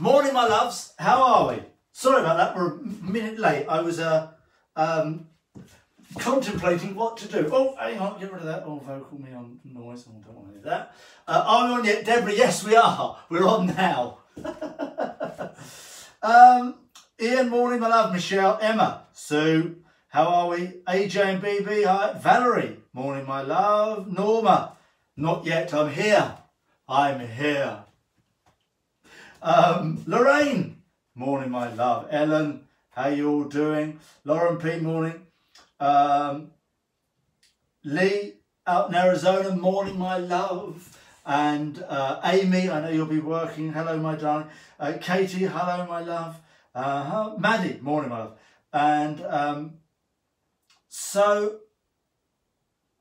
Morning, my loves. How are we? Sorry about that. We're a minute late. I was contemplating what to do. Oh, hang on. Get rid of that. Oh, vocal me on noise. I don't want to do that. Are we on yet, Deborah? Yes, we are. We're on now. Ian, morning, my love. Michelle, Emma, Sue. How are we? AJ and BB. Hi. Valerie, morning, my love. Norma, not yet. I'm here. I'm here. Lorraine, morning, my love. Ellen, how you all doing? Lauren P, morning. Lee, out in Arizona, morning, my love. And Amy, I know you'll be working. Hello, my darling. Katie, hello, my love. Maddie, morning, my love. And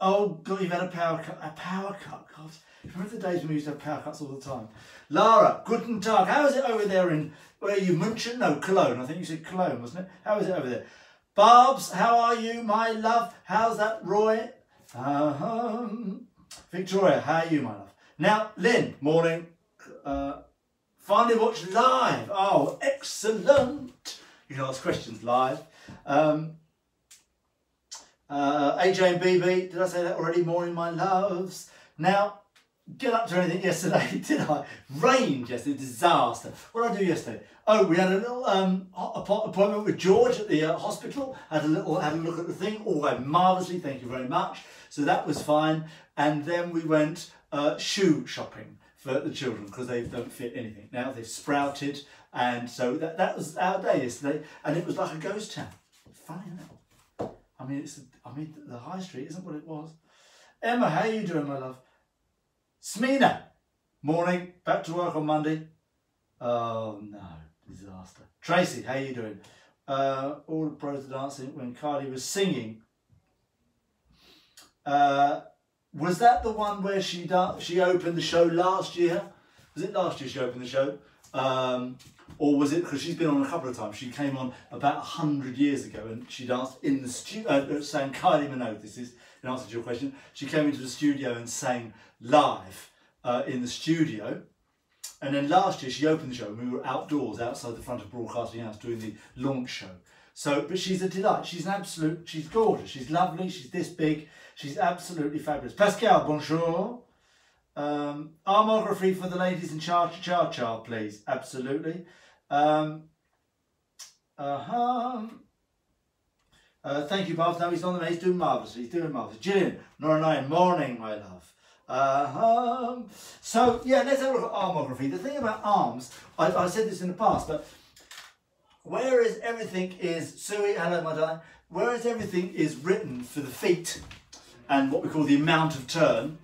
oh God, you've had a power cut. A power cut, God. Remember the days when we used to have power cuts all the time? Lara, guten Tag. How is it over there in, where are you, München? No, Cologne. I think you said Cologne, wasn't it? How is it over there? Barbs, how are you, my love? How's that, Roy? Victoria, how are you, my love? Now, Lynn, morning. Finally watched live. Oh, excellent. You can ask questions live. AJ and BB, did I say that already? Morning, my loves. Now, get up to anything yesterday, did I? Rained yesterday, disaster. What did I do yesterday? Oh, we had a little appointment with George at the hospital. Had a look at the thing. All went marvellously, thank you very much. So that was fine. And then we went shoe shopping for the children because they don't fit anything. Now they've sprouted, and so that was our day yesterday, and it was like a ghost town. Funny, isn't it? I mean, the high street isn't what it was. Emma, how are you doing, my love? Smina, morning, back to work on Monday. Oh no, disaster. Tracy, how are you doing? All the pros are dancing when Carly was singing. Was that the one where she opened the show last year? Was it last year she opened the show? Or was it, because she's been on a couple of times, she came on about 100 years ago and she danced in the studio, saying Kylie Minogue, this is in answer to your question, she came into the studio and sang live in the studio. And then last year she opened the show and we were outdoors outside the front of Broadcasting House doing the launch show. So, but she's a delight, she's she's gorgeous, she's lovely, she's this big, she's absolutely fabulous. Pascal, bonjour. Armography for the ladies in charge, please. Absolutely. Thank you, Bob. No, he's on the he's doing marvellous. He's doing marvellous. Gillian, Nora 9, morning, my love. So, yeah, let's have a look at armography. The thing about arms, I said this in the past, but whereas everything is, Sui, hello, my darling, whereas everything is written for the feet and what we call the amount of turn,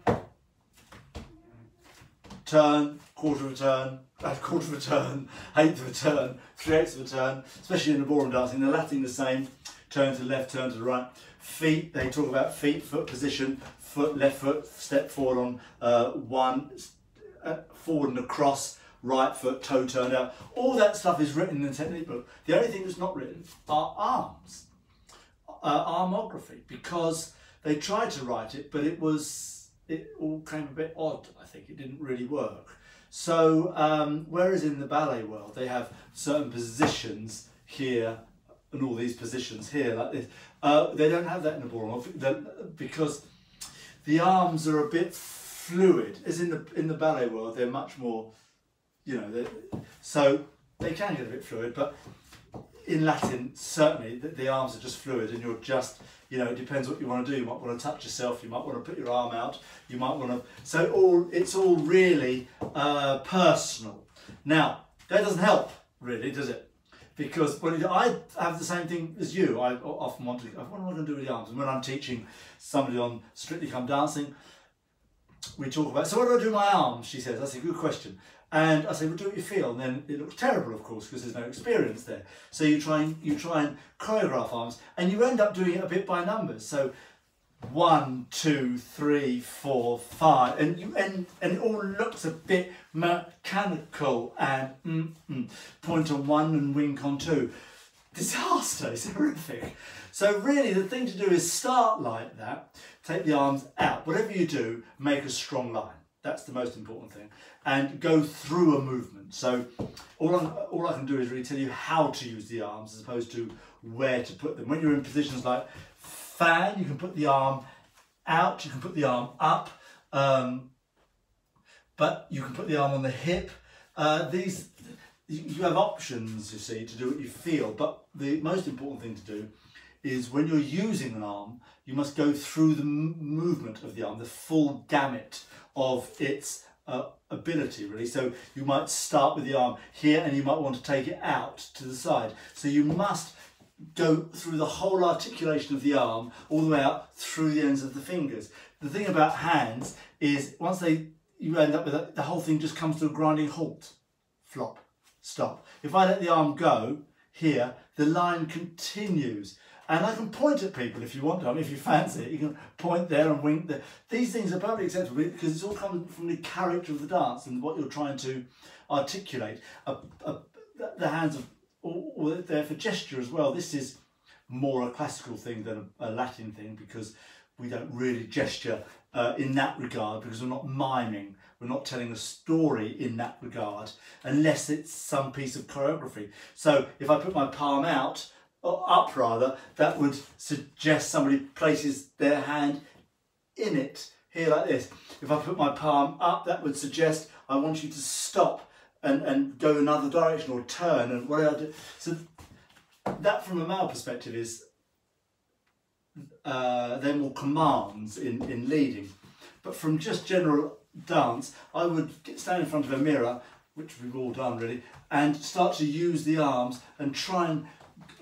quarter of a turn, eighth of a turn, 3/8 of a turn, especially in the ballroom dancing, the Latin the same, turn to the left, turn to the right. Feet, they talk about feet, foot position, foot, left foot, step forward on one, forward and across, right foot, toe turned out. All that stuff is written in the technique book. The only thing that's not written are arms, armography, because they tried to write it, but it all came a bit odd, I think. It didn't really work. So, whereas in the ballet world, they have certain positions here and all these positions here, like this, they don't have that in the ballroom because the arms are a bit fluid. As in the ballet world, they're much more, you know, so they can get a bit fluid, but in Latin, certainly, the arms are just fluid and you're just, you know, it depends what you want to do. You might want to touch yourself, you might want to put your arm out, you might want to, so it's all really personal. Now, that doesn't help, really, does it? Because when I have the same thing as you, I often want to, what am I going to do with the arms? And when I'm teaching somebody on Strictly Come Dancing, we talk about, so what do I do with my arms, she says. I say, good question. And I say, well, do what you feel. And then it looks terrible, of course, because there's no experience there. So you try and choreograph arms, and you end up doing it a bit by numbers. So 1, 2, 3, 4, 5, and it all looks a bit mechanical and point on 1 and wink on 2. Disaster, it's horrific. So really the thing to do is start like that, take the arms out. Whatever you do, make a strong line. That's the most important thing. And go through a movement. So all I can do is really tell you how to use the arms as opposed to where to put them. When you're in positions like fan, you can put the arm out, you can put the arm up, but you can put the arm on the hip. You have options, you see, to do what you feel, but the most important thing to do is when you're using an arm, you must go through the movement of the arm, the full gamut of its ability, really. So you might start with the arm here and you might want to take it out to the side. So you must go through the whole articulation of the arm all the way out through the ends of the fingers. The thing about hands is once you end up with it, the whole thing just comes to a grinding halt. Flop, stop. If I let the arm go here, the line continues. And I can point at people if you want to. I mean, if you fancy it, you can point there and wink there. These things are perfectly acceptable because it's all coming from the character of the dance and what you're trying to articulate. The hands are there for gesture as well. This is more a classical thing than a Latin thing because we don't really gesture in that regard because we're not miming. We're not telling a story in that regard unless it's some piece of choreography. So if I put my palm out, or up rather, that would suggest somebody places their hand in it, here like this. If I put my palm up, that would suggest I want you to stop and go another direction or turn and whatever I do. So that from a male perspective is, they're more commands in leading. But from just general dance, I would stand in front of a mirror, which we've all done really, and start to use the arms and try and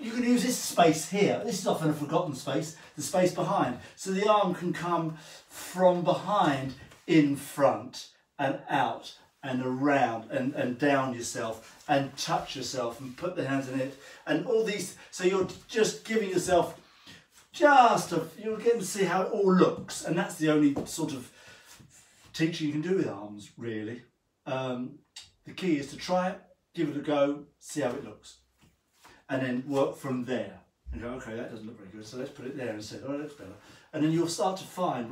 you can use this space here. This is often a forgotten space, the space behind. So the arm can come from behind in front and out and around and down yourself and touch yourself and put the hands in it and all these. So you're just giving yourself you're getting to see how it all looks, and that's the only sort of teaching you can do with arms really. The key is to try it, give it a go, see how it looks. And then work from there and go, okay, that doesn't look very good, so let's put it there instead. Oh, that looks better. And then you'll start to find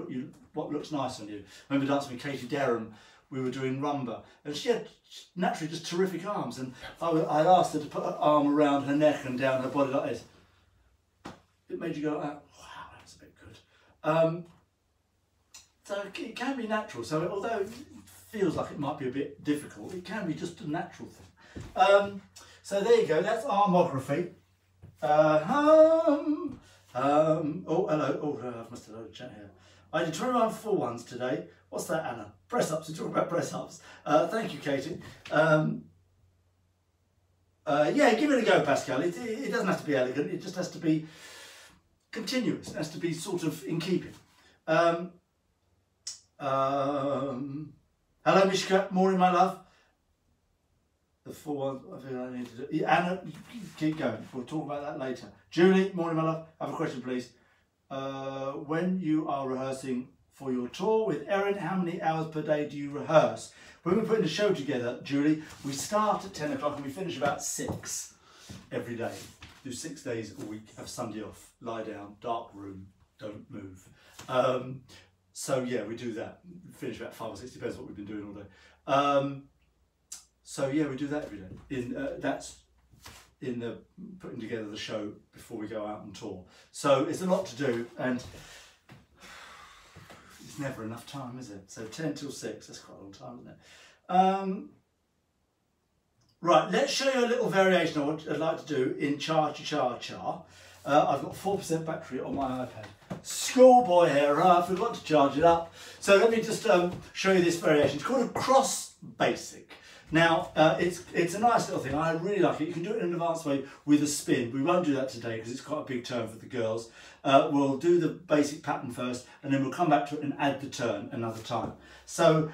what looks nice on you. I remember dancing with Katie Derham, we were doing rumba, and she had naturally just terrific arms, and I'd asked her to put her arm around her neck and down her body like this. It made you go, wow, that's a bit good. So it can be natural, so although it feels like it might be a bit difficult, it can be just a natural thing. So there you go, that's armography. Oh, hello. Oh, I must have had a chat here. I did 21 full ones today. What's that, Anna? Press-ups, we're talking about press-ups. Thank you, Katie. Yeah, give it a go, Pascal. It doesn't have to be elegant, it just has to be continuous. It has to be sort of in keeping. Hello, Mishka. Morning, my love. The full one, I think I need to do. Yeah, Anna, keep going. We'll talk about that later. Julie, morning, my love. I have a question, please. When you are rehearsing for your tour with Erin, how many hours per day do you rehearse? When we're putting a show together, Julie, we start at 10 o'clock and we finish about 6 every day. Do 6 days a week, have Sunday off, lie down, dark room, don't move. So yeah, we do that. Finish about 5 or 6, depends what we've been doing all day. So yeah, we do that every day. That's in the putting together the show before we go out on tour. So it's a lot to do, and it's never enough time, is it? So 10 till 6, that's quite a long time, isn't it? Right, let's show you a little variation of what I'd like to do in Cha-Cha-Cha-Cha. I've got 4% battery on my iPad. Schoolboy error, I forgot to charge it up. So let me just show you this variation. It's called a cross basic. Now, it's a nice little thing. I really like it. You can do it in an advanced way with a spin. We won't do that today because it's quite a big turn for the girls. We'll do the basic pattern first and then we'll come back to it and add the turn another time. So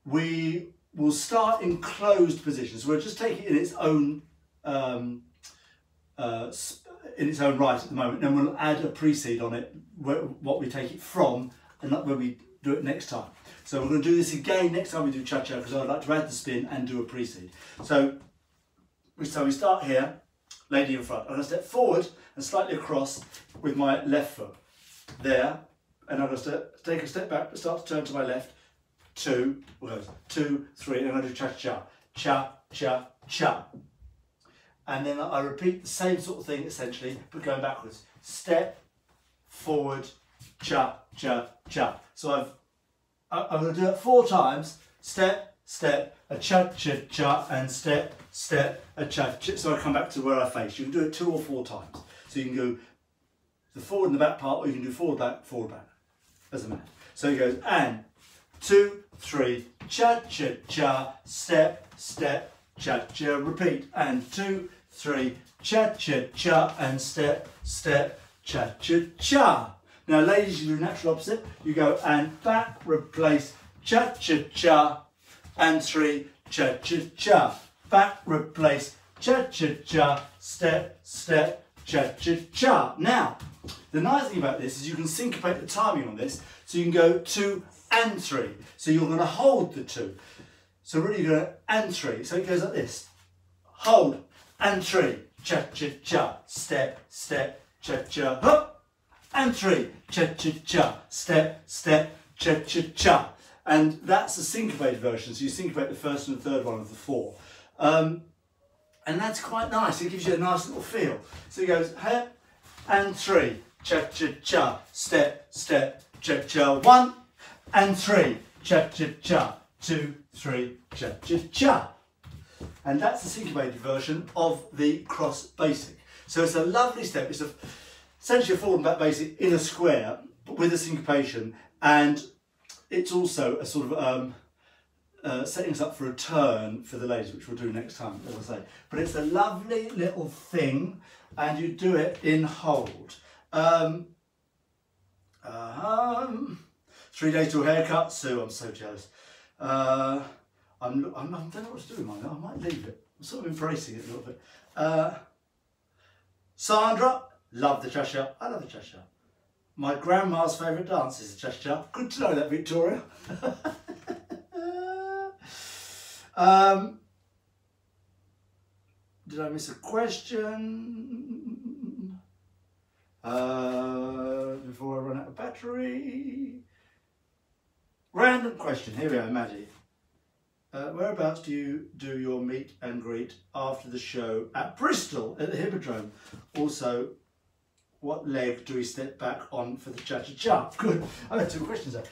we will start in closed positions. We'll just take it in its own right at the moment, and we'll add a precede on it, what we take it from, and when we do it next time. So we're going to do this again next time we do cha-cha, because I'd like to add the spin and do a precede. So we start here, lady in front. I'm going to step forward and slightly across with my left foot. There, and I'm going to take a step back, but start to turn to my left, 2, 2, 3, and I'm going to do cha-cha, cha-cha-cha. And then I repeat the same sort of thing essentially, but going backwards. Step, forward, cha-cha-cha. So I'm going to do it 4 times, step, step, a cha-cha-cha, and step, step, a cha-cha. So I come back to where I face. You can do it 2 or 4 times. So you can do the forward and the back part, or you can do forward, back, as a man. So it goes, and 2, 3, cha-cha-cha, step, step, cha-cha, repeat, and 2, 3, cha-cha-cha, and step, step, cha-cha-cha. Now ladies, you do natural opposite. You go and back, replace, cha-cha-cha, and 3, cha-cha-cha. Back, replace, cha-cha-cha, step, step, cha-cha-cha. Now, the nice thing about this is you can syncopate the timing on this, so you can go 2 and 3. So you're going to hold the 2. So really you're going to and 3. So it goes like this. Hold and 3. Cha-cha-cha. Step, step, cha-cha. Hop. And 3. Cha-cha-cha. Step, step, cha-cha-cha. And that's the syncopated version. So you syncopate the first and the third one of the 4. And that's quite nice. It gives you a nice little feel. So it goes hop and 3. Cha-cha-cha. Step, step, cha-cha. 1 and 3. Cha-cha-cha. 2, 3, cha-cha-cha. And that's the syncopated version of the cross basic. So it's a lovely step. It's essentially a forward and back basic in a square, but with a syncopation. And it's also a sort of setting us up for a turn for the ladies, which we'll do next time, as I say. But it's a lovely little thing, and you do it in hold. 3 days to a haircut, Sue, I'm so jealous. I don't know what to do with mine. I might leave it. I'm sort of embracing it a little bit. Sandra, love the cha-cha. I love the cha-cha. My grandma's favourite dance is the cha-cha. Good to know that, Victoria. Did I miss a question? Before I run out of battery. Random question. Here we are, Maddie. Whereabouts do you do your meet and greet after the show? At Bristol, at the Hippodrome. Also, what leg do we step back on for the cha-cha-cha? Good. I had 2 questions there.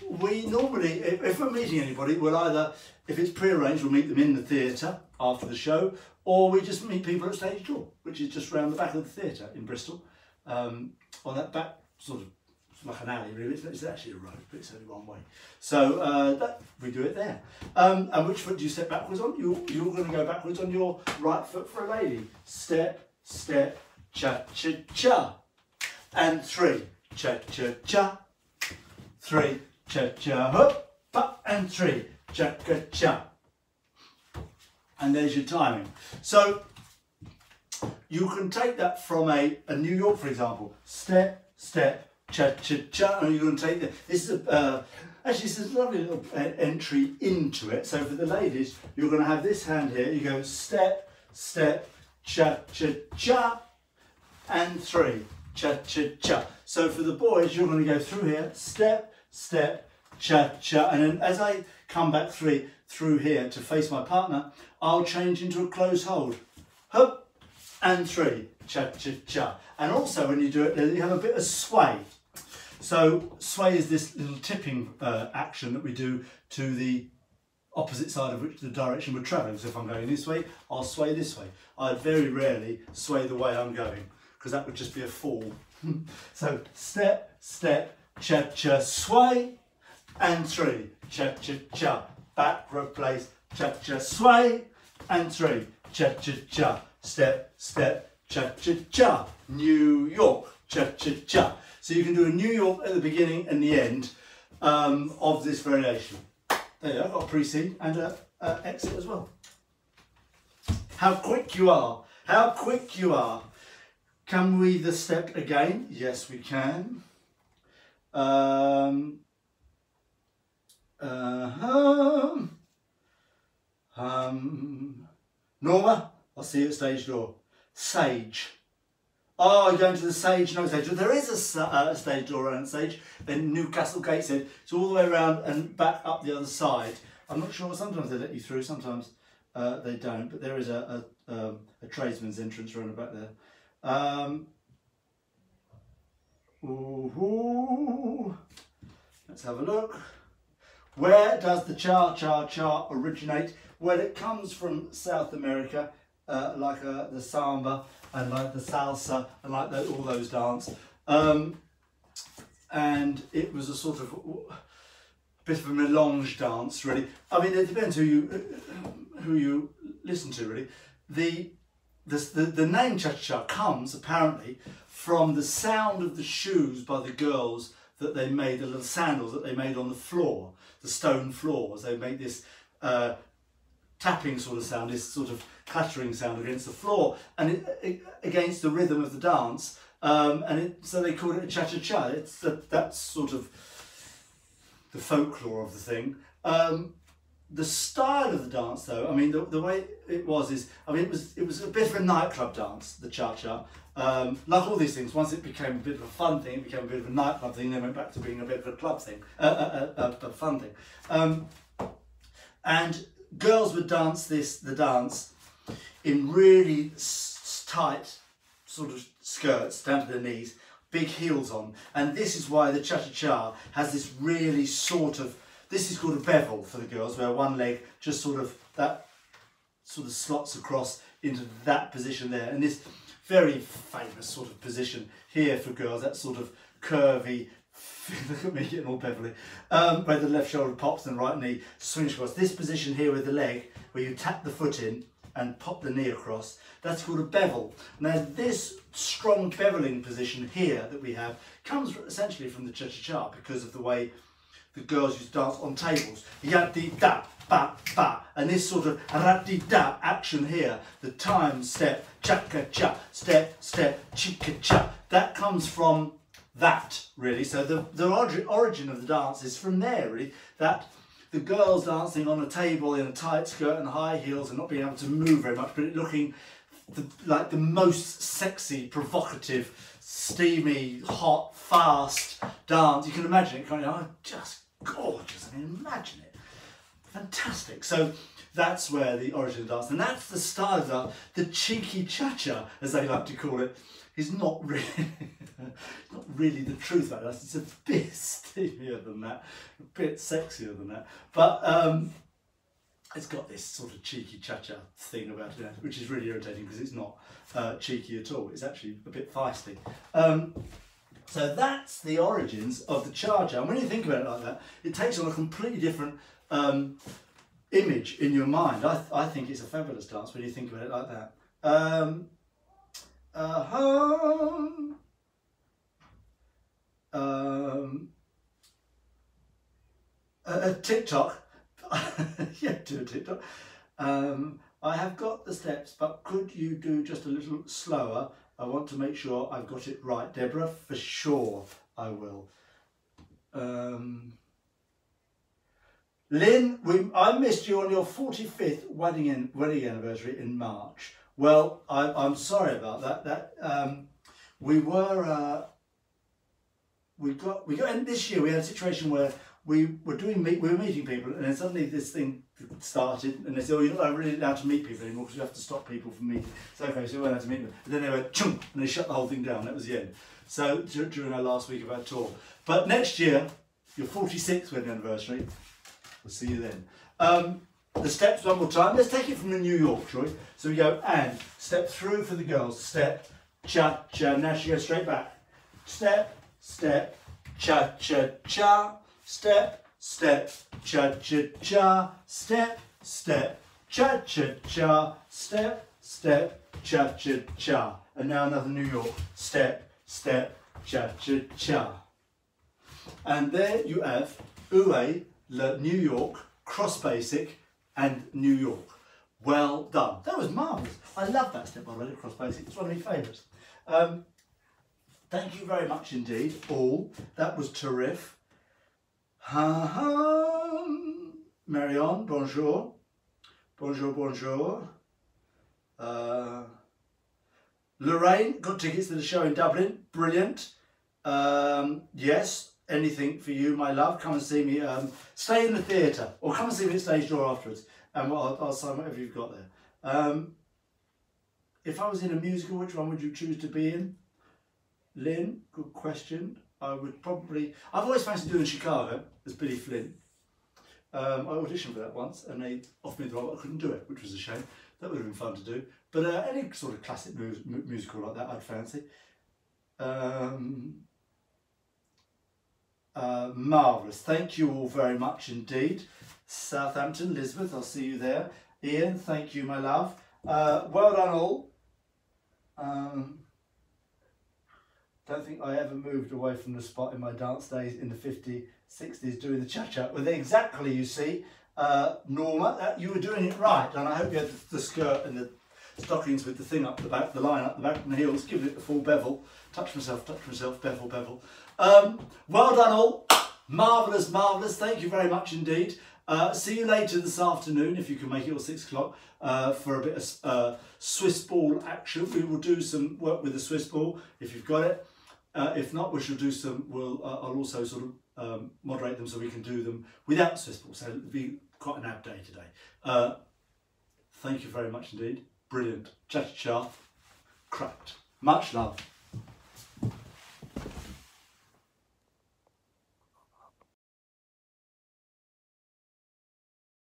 We normally, if we're meeting anybody, we'll either, if it's pre-arranged, we'll meet them in the theatre after the show, or we just meet people at Stage Door, which is just round the back of the theatre in Bristol, on that back sort of, it's like an alley really. It's actually a road, but it's only one way. So we do it there. And which foot do you step backwards on? You're going to go backwards on your right foot for a lady. Step, step, cha-cha-cha. And 3, cha-cha-cha. 3, cha-cha, hop, pa, and 3, cha-cha-cha. And there's your timing. So you can take that from a New York, for example. Step, step, cha-cha-cha, and you're going to take this is actually this is a lovely little entry into it. So for the ladies, you're going to have this hand here. You go step, step, cha-cha-cha, and 3, cha-cha-cha. So for the boys, you're going to go through here, step, step, cha-cha, and then as I come back through here to face my partner, I'll change into a close hold. Hop, and 3, cha-cha-cha. And also when you do it, you have a bit of sway. So sway is this little tipping action that we do to the opposite side of which the direction we're travelling. So if I'm going this way, I'll sway this way. I very rarely sway the way I'm going, because that would just be a fall. So step, step, cha-cha, sway, and 3, cha-cha-cha. Back, replace, cha-cha, sway, and 3, cha-cha-cha. Step, step, cha-cha-cha. New York, cha-cha-cha. So you can do a New York at the beginning and the end of this variation. There you go, I've got a precede and an exit as well. How quick you are. How quick you are. Can we the step again? Yes, we can. Norma, I'll see you at Stage Door. Sage. Oh, you're going to the Sage? No Sage. There is a stage door around Sage. Then Newcastle Gateshead. It's all the way around and back up the other side. I'm not sure. Sometimes they let you through. Sometimes they don't. But there is a tradesman's entrance around the back there. Let's have a look. Where does the cha-cha-cha originate? Well, it comes from South America, like the samba and like the salsa and like all those dance. And it was a sort of bit of a melange dance, really. I mean, it depends who you listen to, really. The name cha-cha-cha comes apparently from the sound of the shoes by the girls that they made, the little sandals that they made on the floor, the stone floors. They make this tapping sort of sound, this sort of clattering sound against the floor, and against the rhythm of the dance. So they called it a cha-cha-cha. That's sort of the folklore of the thing. The style of the dance, though, I mean, the way it was is, I mean, it was a bit of a nightclub dance, the cha-cha. Like all these things, once it became a bit of a fun thing, it became a bit of a nightclub thing, then went back to being a bit of a club thing, a fun thing. And girls would dance the dance in really tight sort of skirts down to their knees, big heels on, and this is why the cha-cha-cha has this really sort of, this is called a bevel for the girls, where one leg just sort of slots across into that position there, and this very famous sort of position here for girls, that sort of curvy, look at me getting all beverly, where the left shoulder pops and the right knee swings across. This position here with the leg, where you tap the foot in and pop the knee across, that's called a bevel. Now this strong beveling position here that we have comes essentially from the cha-cha-cha, because of the way the girls used to dance on tables. Ya-di-da, ba, ba. And this sort of ra-di-da action here, the time step, cha-ka-cha, step, step, chi-ka-cha, that comes from that, really. So the origin of the dance is from there, really. That the girls dancing on a table in a tight skirt and high heels and not being able to move very much, but it looking like the most sexy, provocative, steamy, hot, fast dance. You can imagine it, kind of, oh, just gorgeous. I mean, imagine it. Fantastic. So that's where the origin of dance, and that's the style of dance. The cheeky cha-cha, as they like to call it, is not really, not really the truth about us. It's a bit steamier than that, a bit sexier than that. But it's got this sort of cheeky cha-cha thing about it, which is really irritating because it's not cheeky at all. It's actually a bit feisty. So that's the origins of the cha-cha. And when you think about it like that, it takes on a completely different image in your mind. I think it's a fabulous dance when you think about it like that. A TikTok. Yeah, do a TikTok. I have got the steps, but could you do just a little slower? I want to make sure I've got it right. Deborah, for sure I will. Lynn, I missed you on your 45th wedding anniversary in March. Well, I'm sorry about that. We got and this year we had a situation where we were meeting people, and then suddenly this thing started, and they said, "Oh, you're not really allowed to meet people anymore because you have to stop people from meeting." So okay, so we weren't allowed to meet them. And then they went chung, and they shut the whole thing down. That was the end. So during our last week of our tour, but next year, your 46th wedding anniversary, we'll see you then. The steps one more time. Let's take it from the New York, shall we? So we go and step through for the girls. Step, cha cha. Now she goes straight back. Step, step, cha cha cha. Step, step, cha cha cha. Step, step, cha cha cha. Step, step, cha cha cha. And now another New York. Step, step, cha cha cha. And there you have Uwe, New York, cross basic, and New York. Well done. That was marvellous. I love that step, by the way, cross basic. It's one of my favourites. Thank you very much indeed, all. That was terrific. Marion, bonjour. Bonjour, bonjour. Lorraine, got tickets to the show in Dublin. Brilliant. Yes, anything for you, my love. Come and see me. Stay in the theatre or come and see me at Stage Door afterwards, and I'll sign whatever you've got there. If I was in a musical, which one would you choose to be in? Lynn, good question. I've always fancied doing Chicago as Billy Flynn. I auditioned for that once and they offered me the role, but I couldn't do it, which was a shame. That would have been fun to do. But any sort of classic musical like that, I'd fancy. Marvellous. Thank you all very much indeed. Southampton, Elizabeth, I'll see you there. Ian, thank you, my love. Well done all. Don't think I ever moved away from the spot in my dance days in the 50s, 60s doing the cha-cha. Well, exactly, you see. Norma, you were doing it right, and I hope you had the skirt and the stockings with the thing up the back, the line up the back and the heels, giving it the full bevel. Touch myself, bevel, bevel. Well done all. Marvellous, marvellous. Thank you very much indeed. See you later this afternoon, if you can make it, or 6 o'clock, for a bit of Swiss ball action. We will do some work with the Swiss ball, if you've got it. If not, we shall do some, I'll also sort of moderate them so we can do them without Swiss ball. So it'll be quite an ab day today. Thank you very much indeed. Brilliant. Cha-cha-cha. Cracked. Much love.